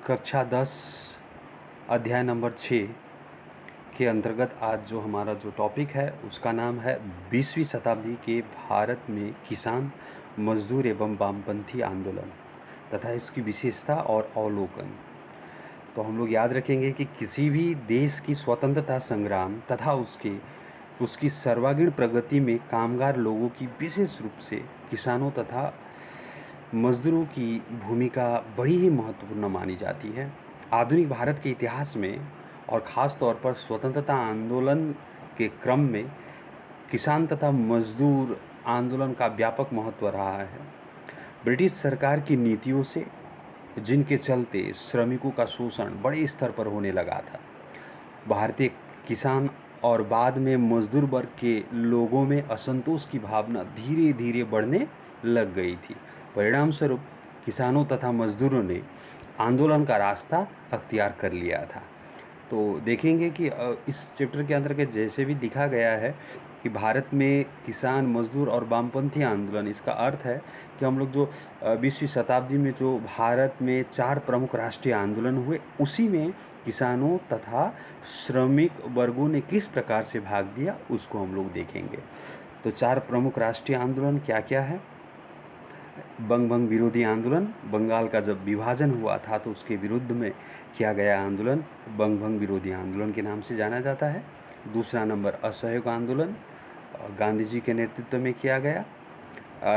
कक्षा 10 अध्याय नंबर 6 के अंतर्गत आज जो हमारा जो टॉपिक है उसका नाम है 20वीं शताब्दी के भारत में किसान, मजदूर एवं वामपंथी आंदोलन तथा इसकी विशेषता और अवलोकन। तो हम लोग याद रखेंगे कि किसी भी देश की स्वतंत्रता संग्राम तथा उसकी सर्वांगीण प्रगति में कामगार लोगों की, विशेष रूप से किसानों तथा मजदूरों की भूमिका बड़ी ही महत्वपूर्ण मानी जाती है। आधुनिक भारत के इतिहास में और ख़ास तौर पर स्वतंत्रता आंदोलन के क्रम में किसान तथा मजदूर आंदोलन का व्यापक महत्व रहा है। ब्रिटिश सरकार की नीतियों से, जिनके चलते श्रमिकों का शोषण बड़े स्तर पर होने लगा था, भारतीय किसान और बाद में मजदूर वर्ग के लोगों में असंतोष की भावना धीरे धीरे बढ़ने लग गई थी। परिणाम स्वरूप किसानों तथा मजदूरों ने आंदोलन का रास्ता अख्तियार कर लिया था। तो देखेंगे कि इस चैप्टर के अंतर्गत जैसे भी दिखा गया है कि भारत में किसान, मजदूर और वामपंथी आंदोलन, इसका अर्थ है कि हम लोग जो 20वीं शताब्दी में जो भारत में 4 प्रमुख राष्ट्रीय आंदोलन हुए, उसी में किसानों तथा श्रमिक वर्गों ने किस प्रकार से भाग लिया उसको हम लोग देखेंगे। तो 4 प्रमुख राष्ट्रीय आंदोलन क्या क्या है? बंगभंग विरोधी आंदोलन, बंगाल का जब विभाजन हुआ था तो उसके विरुद्ध में किया गया आंदोलन बंगभंग विरोधी आंदोलन के नाम से जाना जाता है। दूसरा नंबर असहयोग आंदोलन, गांधी जी के नेतृत्व में किया गया।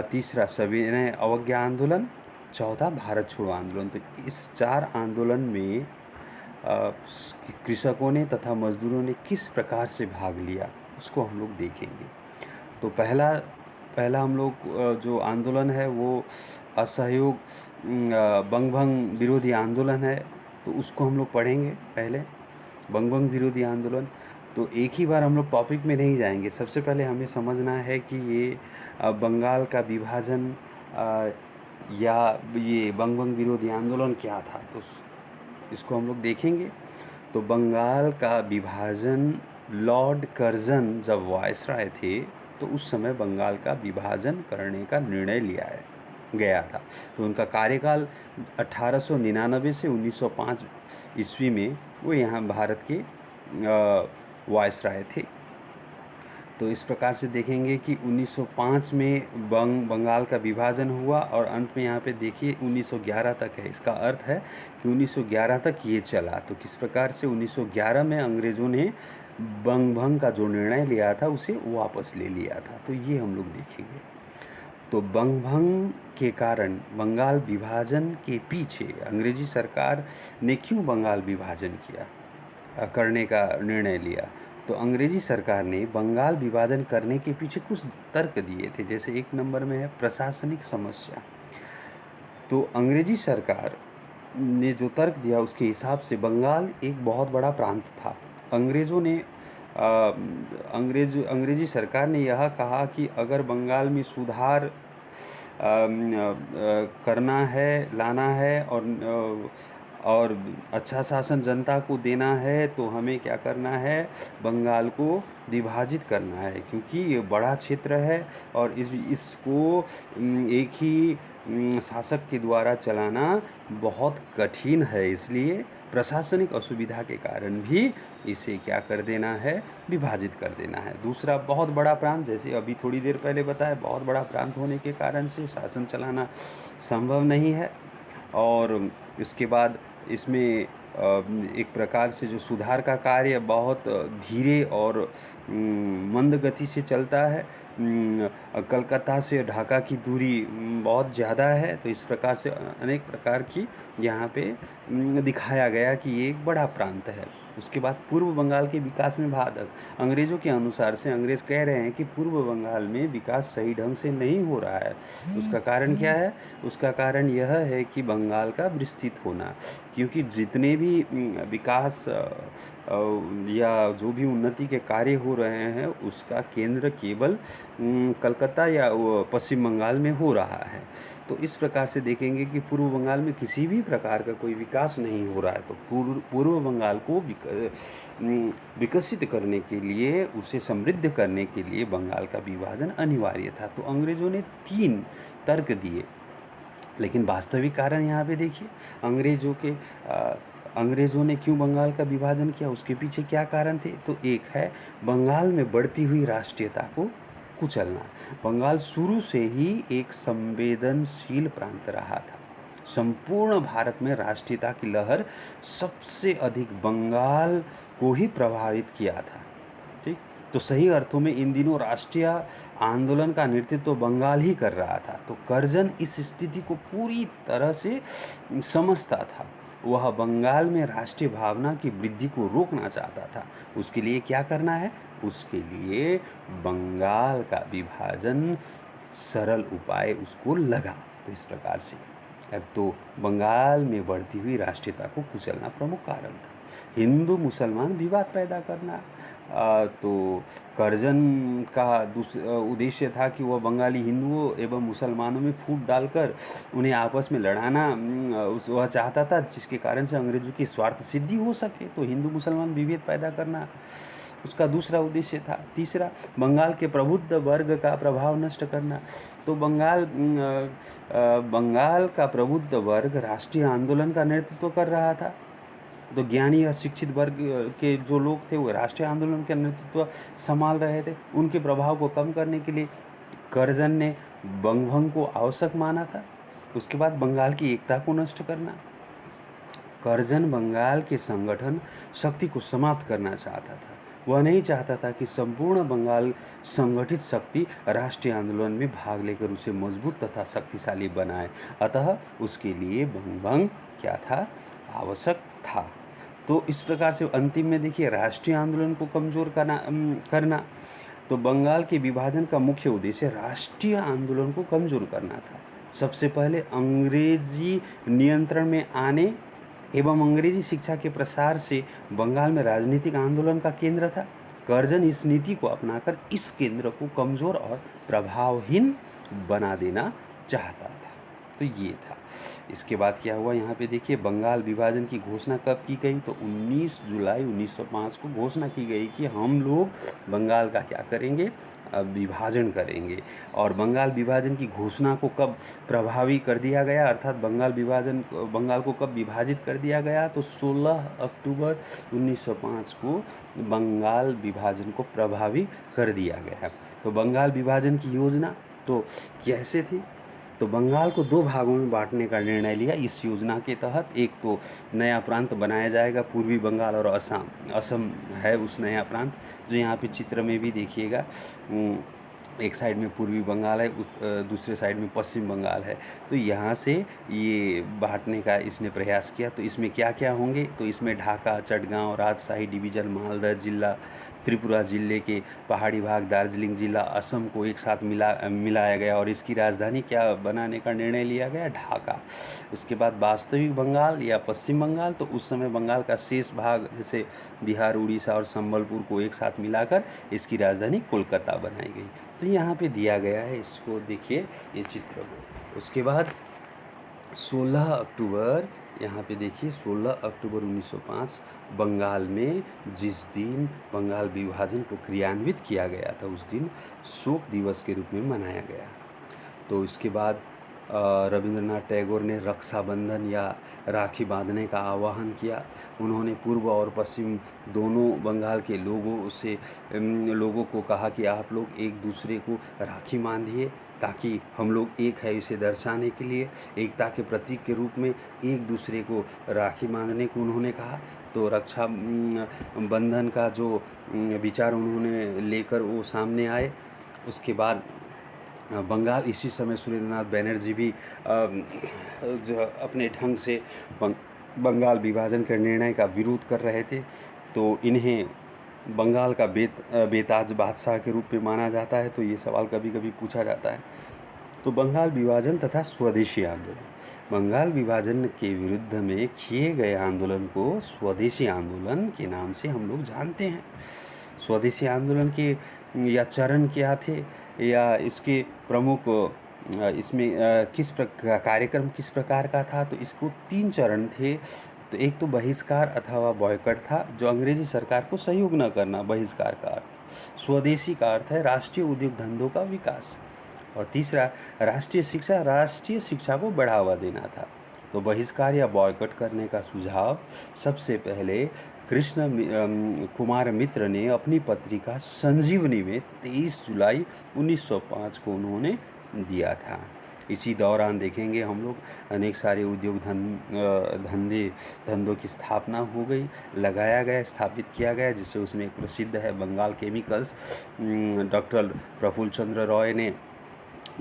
तीसरा सविनय अवज्ञा आंदोलन। चौथा भारत छोड़ो आंदोलन। तो इस 4 आंदोलन में कृषकों ने तथा मजदूरों ने किस प्रकार से भाग लिया उसको हम लोग देखेंगे। तो पहला हम लोग जो आंदोलन है वो असहयोग बंगभंग विरोधी आंदोलन है, तो उसको हम लोग पढ़ेंगे। पहले बंगभंग विरोधी आंदोलन, तो एक ही बार हम लोग टॉपिक में नहीं जाएंगे। सबसे पहले हमें समझना है कि ये बंगाल का विभाजन या ये बंगभंग विरोधी आंदोलन क्या था, तो इसको हम लोग देखेंगे। तो बंगाल का विभाजन, लॉर्ड कर्जन जब वायसराय थे तो उस समय बंगाल का विभाजन करने का निर्णय लिया गया था। तो उनका कार्यकाल 1899 से 1905 ईस्वी में वो यहाँ भारत के वायसराय थे। तो इस प्रकार से देखेंगे कि 1905 में बंगाल का विभाजन हुआ और अंत में यहाँ पे देखिए 1911 तक है। इसका अर्थ है कि 1911 तक ये चला। तो किस प्रकार से 1911 में अंग्रेज़ों ने बंगभंग का जो निर्णय लिया था उसे वापस ले लिया था, तो ये हम लोग देखेंगे। तो बंगभंग के कारण बंगाल विभाजन के पीछे अंग्रेजी सरकार ने क्यों बंगाल विभाजन करने का निर्णय लिया, तो अंग्रेजी सरकार ने बंगाल विभाजन करने के पीछे कुछ तर्क दिए थे। जैसे एक नंबर में है प्रशासनिक समस्या। तो अंग्रेजी सरकार ने जो तर्क दिया उसके हिसाब से बंगाल एक बहुत बड़ा प्रांत था। अंग्रेजी सरकार ने यह कहा कि अगर बंगाल में सुधार करना है, लाना है और अच्छा शासन जनता को देना है, तो हमें क्या करना है, बंगाल को विभाजित करना है, क्योंकि ये बड़ा क्षेत्र है और इसको एक ही शासक के द्वारा चलाना बहुत कठिन है। इसलिए प्रशासनिक असुविधा के कारण भी इसे क्या कर देना है, विभाजित कर देना है। दूसरा, बहुत बड़ा प्रांत, जैसे अभी थोड़ी देर पहले बताया, बहुत बड़ा प्रांत होने के कारण से शासन चलाना संभव नहीं है। और इसके बाद इसमें एक प्रकार से जो सुधार का कार्य बहुत धीरे और मंद गति से चलता है। कलकत्ता से ढाका की दूरी बहुत ज़्यादा है। तो इस प्रकार से अनेक प्रकार की यहाँ पे दिखाया गया कि ये एक बड़ा प्रांत है। उसके बाद पूर्व बंगाल के विकास में बाधक, अंग्रेज़ों के अनुसार से अंग्रेज़ कह रहे हैं कि पूर्व बंगाल में विकास सही ढंग से नहीं हो रहा है। उसका कारण क्या है? उसका कारण यह है कि बंगाल का विस्तृत होना, क्योंकि जितने भी विकास या जो भी उन्नति के कार्य हो रहे हैं उसका केंद्र केवल कलकत्ता या पश्चिम बंगाल में हो रहा है। तो इस प्रकार से देखेंगे कि पूर्व बंगाल में किसी भी प्रकार का कोई विकास नहीं हो रहा है। तो पूर्व बंगाल को विकसित करने के लिए, उसे समृद्ध करने के लिए बंगाल का विभाजन अनिवार्य था। तो अंग्रेज़ों ने 3 तर्क दिए लेकिन वास्तविक कारण यहाँ पे देखिए, अंग्रेज़ों ने क्यों बंगाल का विभाजन किया, उसके पीछे क्या कारण थे। तो एक है बंगाल में बढ़ती हुई राष्ट्रीयता को कुचलना। बंगाल शुरू से ही एक संवेदनशील प्रांत रहा था। संपूर्ण भारत में राष्ट्रीयता की लहर सबसे अधिक बंगाल को ही प्रभावित किया था। ठीक, तो सही अर्थों में इन दिनों राष्ट्रीय आंदोलन का नेतृत्व बंगाल ही कर रहा था। तो कर्जन इस स्थिति को पूरी तरह से समझता था। वह बंगाल में राष्ट्रीय भावना की वृद्धि को रोकना चाहता था। उसके लिए क्या करना है, उसके लिए बंगाल का विभाजन सरल उपाय उसको लगा। तो इस प्रकार से अब तो बंगाल में बढ़ती हुई राष्ट्रीयता को कुचलना प्रमुख कारण था। हिंदू मुसलमान विवाद पैदा करना। तो कर्जन का उद्देश्य था कि वह बंगाली हिंदुओं एवं मुसलमानों में फूट डालकर उन्हें आपस में लड़ाना वह चाहता था, जिसके कारण से अंग्रेजों की स्वार्थ सिद्धि हो सके। तो हिंदू मुसलमान विभेद पैदा करना उसका दूसरा उद्देश्य था। तीसरा, बंगाल के प्रबुद्ध वर्ग का प्रभाव नष्ट करना। तो बंगाल का प्रबुद्ध वर्ग राष्ट्रीय आंदोलन का नेतृत्व कर रहा था। तो ज्ञानी या शिक्षित वर्ग के जो लोग थे वो राष्ट्रीय आंदोलन का नेतृत्व संभाल रहे थे। उनके प्रभाव को कम करने के लिए कर्जन ने बंगभंग को आवश्यक माना था। उसके बाद बंगाल की एकता को नष्ट करना। कर्जन बंगाल के संगठन शक्ति को समाप्त करना चाहता था। वह नहीं चाहता था कि संपूर्ण बंगाल संगठित शक्ति राष्ट्रीय आंदोलन में भाग लेकर उसे मजबूत तथा शक्तिशाली बनाए। अतः उसके लिए बंगभंग क्या था, आवश्यक था। तो इस प्रकार से अंतिम में देखिए, राष्ट्रीय आंदोलन को कमज़ोर करना। तो बंगाल के विभाजन का मुख्य उद्देश्य राष्ट्रीय आंदोलन को कमज़ोर करना था। सबसे पहले अंग्रेजी नियंत्रण में आने एवं अंग्रेजी शिक्षा के प्रसार से बंगाल में राजनीतिक आंदोलन का केंद्र था। कर्जन इस नीति को अपनाकर इस केंद्र को कमज़ोर और प्रभावहीन बना देना चाहता था। तो ये था। इसके बाद क्या हुआ, यहाँ पे देखिए, बंगाल विभाजन की घोषणा कब की गई, तो 19 जुलाई 1905 को घोषणा की गई कि हम लोग बंगाल का क्या करेंगे, विभाजन करेंगे। और बंगाल विभाजन की घोषणा को कब प्रभावी कर दिया गया, अर्थात बंगाल को कब विभाजित कर दिया गया, तो 16 अक्टूबर 1905 को बंगाल विभाजन को प्रभावी कर दिया गया। तो बंगाल विभाजन की योजना तो कैसे थी, तो बंगाल को 2 भागों में बांटने का निर्णय लिया। इस योजना के तहत एक तो नया प्रांत बनाया जाएगा, पूर्वी बंगाल और असम है उस नया प्रांत, जो यहाँ पे चित्र में भी देखिएगा। एक साइड में पूर्वी बंगाल है, दूसरे साइड में पश्चिम बंगाल है। तो यहाँ से ये बांटने का इसने प्रयास किया। तो इसमें क्या क्या होंगे, तो इसमें ढाका, चटगांव, राजशाही डिवीज़न, मालदा जिला, त्रिपुरा जिले के पहाड़ी भाग, दार्जिलिंग जिला, असम को एक साथ मिलाया गया और इसकी राजधानी क्या बनाने का निर्णय लिया गया, ढाका। उसके बाद वास्तविक बंगाल या पश्चिम बंगाल, तो उस समय बंगाल का शेष भाग जैसे बिहार, उड़ीसा और संबलपुर को एक साथ मिलाकर इसकी राजधानी कोलकाता बनाई गई। तो यहाँ पे दिया गया है, इसको देखिए ये चित्र को। उसके बाद 16 अक्टूबर, यहाँ पे देखिए 16 अक्टूबर 1905 बंगाल में जिस दिन बंगाल विभाजन को क्रियान्वित किया गया था, उस दिन शोक दिवस के रूप में मनाया गया। तो इसके बाद रविंद्रनाथ टैगोर ने रक्षाबंधन या राखी बांधने का आह्वान किया। उन्होंने पूर्व और पश्चिम दोनों बंगाल के लोगों को कहा कि आप लोग एक दूसरे को राखी बांधिए, ताकि हम लोग एक है, इसे दर्शाने के लिए एकता के प्रतीक के रूप में एक दूसरे को राखी बांधने को उन्होंने कहा। तो रक्षा बंधन का जो विचार उन्होंने लेकर वो सामने आए। उसके बाद बंगाल, इसी समय सुरेंद्रनाथ बैनर्जी भी जो अपने ढंग से बंगाल विभाजन के निर्णय का विरोध कर रहे थे। तो इन्हें बंगाल का बेताज बादशाह के रूप में माना जाता है। तो ये सवाल कभी कभी पूछा जाता है। तो बंगाल विभाजन तथा स्वदेशी आंदोलन, बंगाल विभाजन के विरुद्ध में किए गए आंदोलन को स्वदेशी आंदोलन के नाम से हम लोग जानते हैं। स्वदेशी आंदोलन के या चरण क्या थे, या इसके प्रमुख इसमें कार्यक्रम किस प्रकार का था, तो इसको 3 चरण थे। तो एक तो बहिष्कार अथवा बॉयकट था, जो अंग्रेजी सरकार को सहयोग न करना, बहिष्कार का अर्थ। स्वदेशी का अर्थ है राष्ट्रीय उद्योग धंधों का विकास, और तीसरा राष्ट्रीय शिक्षा को बढ़ावा देना था। तो बहिष्कार या बॉयकॉट करने का सुझाव सबसे पहले कुमार मित्र ने अपनी पत्रिका संजीवनी में 23 जुलाई 1905 को उन्होंने दिया था। इसी दौरान देखेंगे हम लोग अनेक सारे धंधों की स्थापना हो गई, लगाया गया, स्थापित किया गया, जिससे उसमें एक प्रसिद्ध है बंगाल केमिकल्स। डॉक्टर प्रफुल्ल चंद्र रॉय ने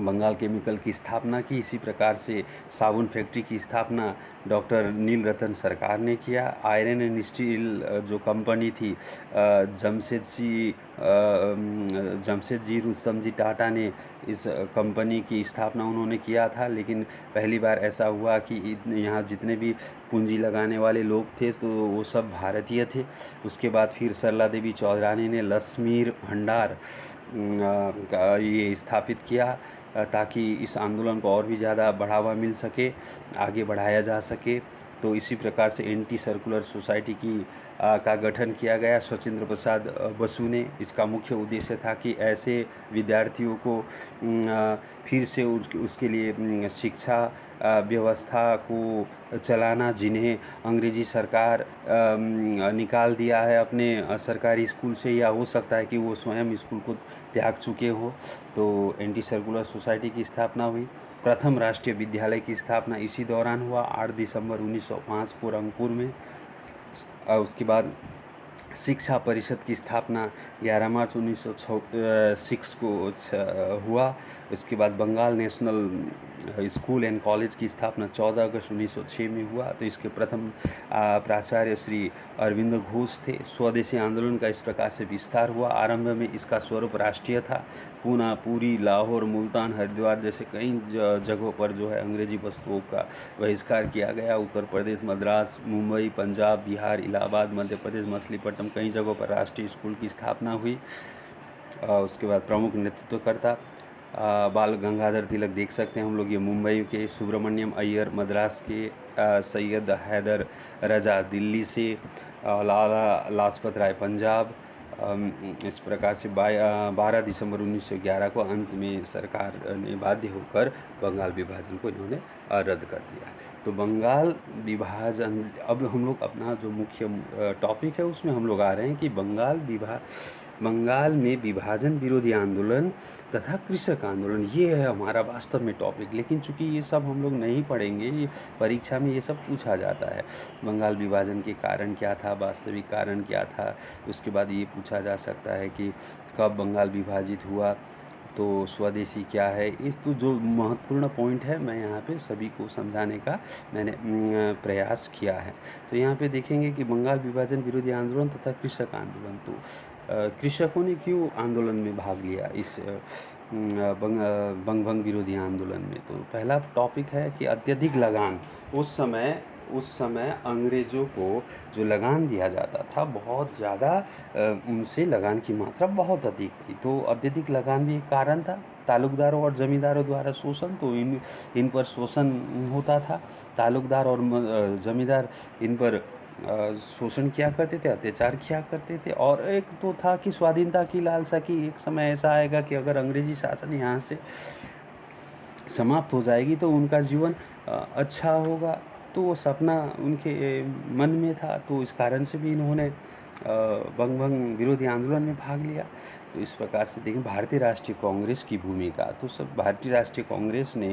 बंगाल केमिकल की स्थापना की। इसी प्रकार से साबुन फैक्ट्री की स्थापना डॉक्टर नील रतन सरकार ने किया। आयरन एंड स्टील जो कंपनी थी, जमशेदजी रुस्तम जी टाटा ने इस कंपनी की स्थापना उन्होंने किया था। लेकिन पहली बार ऐसा हुआ कि यहाँ जितने भी पूंजी लगाने वाले लोग थे तो वो सब भारतीय थे। उसके बाद फिर सरला देवी चौधरानी ने लक्ष्मीर भंडार का ये स्थापित किया ताकि इस आंदोलन को और भी ज़्यादा बढ़ावा मिल सके, आगे बढ़ाया जा सके। तो इसी प्रकार से एंटी सर्कुलर सोसाइटी का गठन किया गया स्वच्छेंद्र प्रसाद बसु ने। इसका मुख्य उद्देश्य था कि ऐसे विद्यार्थियों को फिर से उसके लिए शिक्षा व्यवस्था को चलाना जिन्हें अंग्रेजी सरकार निकाल दिया है अपने सरकारी स्कूल से, या हो सकता है कि वो स्वयं स्कूल को त्याग चुके हो। तो एंटी सर्कुलर सोसाइटी की स्थापना हुई। प्रथम राष्ट्रीय विद्यालय की स्थापना इसी दौरान हुआ 8 दिसंबर 1905 को रंगपुर में। उसके बाद शिक्षा परिषद की स्थापना 11 मार्च 1906 को हुआ। इसके बाद Bengal national school and college की स्थापना 14 अगस्त 1906 में हुआ। तो इसके प्रथम प्राचार्य श्री अरविंद घोष थे। स्वदेशी आंदोलन का इस प्रकार से विस्तार हुआ। आरंभ में इसका स्वरूप राष्ट्रीय था। पूना, पुरी, लाहौर, मुल्तान, हरिद्वार जैसे कई जगहों पर जो है अंग्रेजी वस्तुओं का बहिष्कार किया गया। उत्तर प्रदेश, मद्रास, मुंबई, पंजाब, बिहार, इलाहाबाद, मध्य प्रदेश, मछलीपट्टनम, कई जगहों पर राष्ट्रीय स्कूल की स्थापना हुई। उसके बाद प्रमुख नेतृत्वकर्ता बाल गंगाधर तिलक देख सकते हैं हम लोग, ये मुंबई के, सुब्रमण्यम अय्यर मद्रास के, सैयद हैदर रजा दिल्ली से, लाला लाजपत राय पंजाब। इस प्रकार से 12 दिसंबर 1911 को अंत में सरकार ने बाध्य होकर बंगाल विभाजन को इन्होंने रद्द कर दिया। तो बंगाल विभाजन, अब हम लोग अपना जो मुख्य टॉपिक है उसमें हम लोग आ रहे हैं कि बंगाल में विभाजन विरोधी आंदोलन तथा कृषक आंदोलन, ये है हमारा वास्तव में टॉपिक। लेकिन चूंकि ये सब हम लोग नहीं पढ़ेंगे, ये परीक्षा में ये सब पूछा जाता है। बंगाल विभाजन के कारण क्या था, वास्तविक कारण क्या था। उसके बाद ये पूछा जा सकता है कि कब बंगाल विभाजित हुआ, तो स्वदेशी क्या है। इस तो जो महत्वपूर्ण पॉइंट है मैं यहाँ पे सभी को समझाने का मैंने प्रयास किया है। तो यहाँ पे देखेंगे कि बंगाल विभाजन विरोधी आंदोलन तथा कृषक आंदोलन। तो कृषकों ने क्यों आंदोलन में भाग लिया इस बंगभंग विरोधी आंदोलन में। तो पहला टॉपिक है कि अत्यधिक लगान। उस समय अंग्रेज़ों को जो लगान दिया जाता था बहुत ज़्यादा, उनसे लगान की मात्रा बहुत अधिक थी। तो अत्यधिक लगान भी एक कारण था। तालुकदारों और ज़मींदारों द्वारा शोषण, तो इन पर शोषण होता था। तालुकदार और ज़मींदार इन पर शोषण किया करते थे, अत्याचार किया करते थे। और एक तो था कि स्वाधीनता की लालसा, की एक समय ऐसा आएगा कि अगर अंग्रेजी शासन यहाँ से समाप्त हो जाएगी तो उनका जीवन अच्छा होगा। तो वो सपना उनके मन में था। तो इस कारण से भी इन्होंने बंगभंग विरोधी आंदोलन में भाग लिया। तो इस प्रकार से देखें भारतीय राष्ट्रीय कांग्रेस की भूमिका। तो सब भारतीय राष्ट्रीय कांग्रेस ने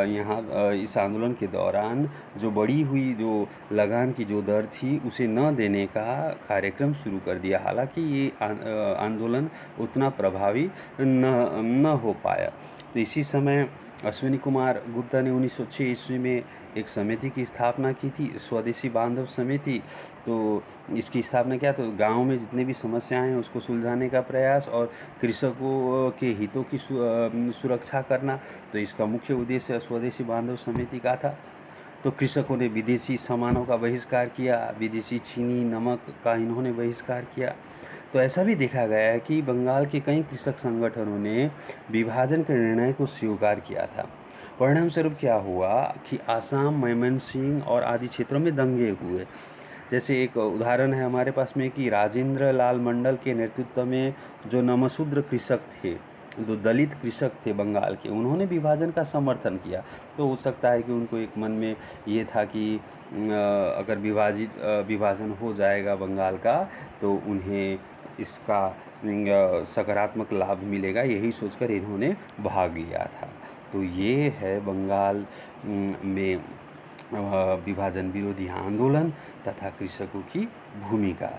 यहाँ इस आंदोलन के दौरान जो बढ़ी हुई जो लगान की जो दर थी उसे न देने का कार्यक्रम शुरू कर दिया। हालांकि ये आंदोलन उतना प्रभावी न हो पाया। तो इसी समय अश्विनी कुमार गुप्ता ने 1906 ईस्वी में एक समिति की स्थापना की थी, स्वदेशी बांधव समिति। तो इसकी स्थापना किया तो गांव में जितने भी समस्याएं हैं उसको सुलझाने का प्रयास और कृषकों के हितों की सुरक्षा करना। तो इसका मुख्य उद्देश्य स्वदेशी बांधव समिति का था। तो कृषकों ने विदेशी सामानों का बहिष्कार किया, विदेशी चीनी, नमक का इन्होंने बहिष्कार किया। तो ऐसा भी देखा गया है कि बंगाल के कई कृषक संगठनों ने विभाजन के निर्णय को स्वीकार किया था। परिणाम स्वरूप क्या हुआ कि आसाम, मयमनसिंह और आदि क्षेत्रों में दंगे हुए। जैसे एक उदाहरण है हमारे पास में कि राजेंद्र लाल मंडल के नेतृत्व में जो नमशूद्र कृषक थे, जो दलित कृषक थे बंगाल के, उन्होंने विभाजन का समर्थन किया। तो हो सकता है कि उनको एक मन में ये था कि अगर विभाजन हो जाएगा बंगाल का तो उन्हें इसका सकारात्मक लाभ मिलेगा, यही सोचकर इन्होंने भाग लिया था। तो ये है बंगाल में विभाजन विरोधी आंदोलन तथा कृषकों की भूमिका।